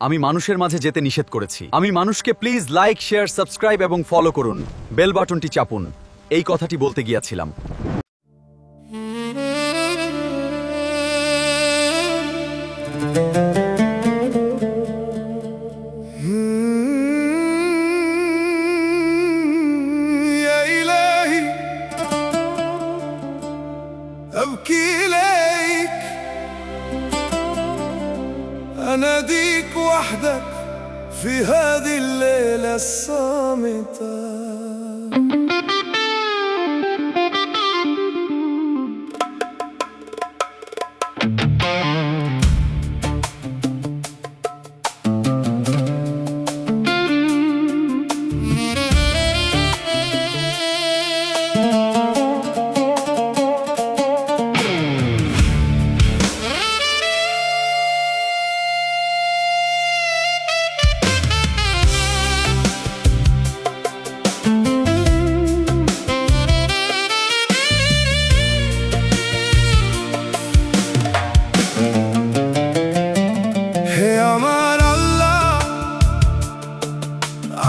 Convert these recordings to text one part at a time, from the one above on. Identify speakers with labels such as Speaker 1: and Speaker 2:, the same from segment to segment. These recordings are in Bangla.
Speaker 1: আমি মানুষের মাঝে যেতে নিষেধ করেছি। আমি মানুষকে প্লিজ লাইক, শেয়ার, সাবস্ক্রাইব এবং ফলো করুন, বেল বাটনটি চাপুন, এই কথাটি বলতে গিয়েছিলাম।
Speaker 2: أبكي إليك أناديك وحدك في هذه الليلة الصامتة.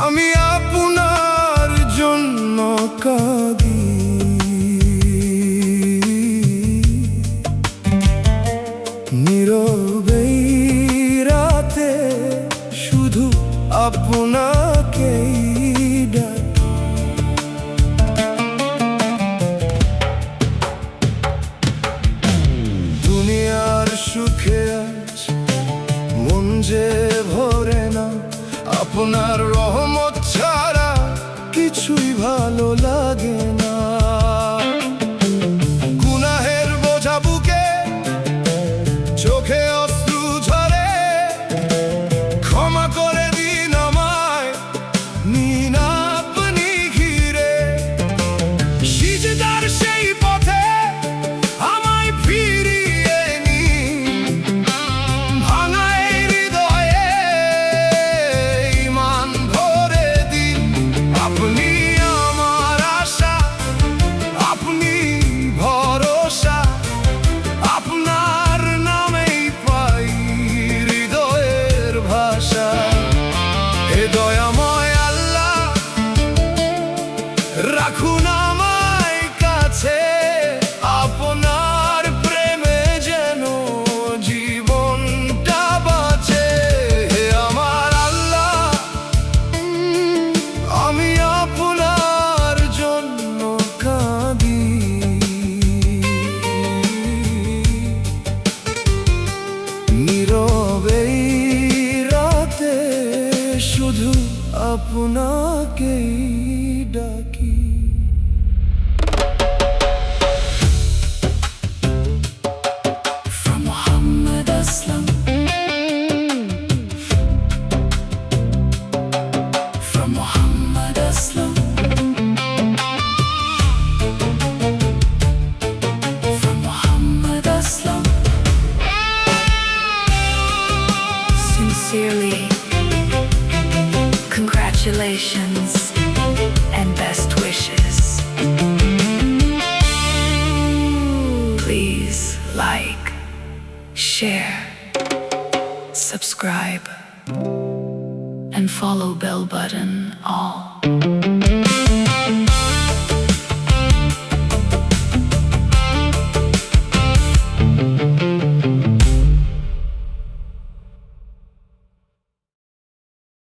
Speaker 2: আমি আপনার জন্য কাঁদি, নীরবেই রাতে শুধু আপনাকেই ডাকি। দুনিয়ার সুখে আজ মন যে ভরে না, আপনার রহমত ছাড়া কিছুই ভালো লাগে না। গুনাহের বোঝা বুকে, চোখে অশ্রু ঝরে, ক্ষমা করে দিন আমায়, নিন আপনি ঘিরে। সিজদার সেই পথে আমায় ফিরিয়ে নিন, ভাঙা এই হৃদয়ে ঈমান ভরে দিন। আপনি আমার আশা, আপনি ভরসা, আপনার নামেই পাই হৃদয়ের ভাষা। হে দয়াময় আল্লাহ, রাখুন আমায় কাছে, আপনার প্রেমে যেন জীবনটা বাঁচে। হে আমার আল্লাহ, আমি আপনার জন্য কাঁদি, নীরবেই রাতে শুধু আপনাকেই ডাকি।
Speaker 3: From Muhammad Aslam. From Muhammad Aslam. From Muhammad Aslam. Sincerely, congratulations and best wishes. Please like, share, subscribe, and follow bell button all.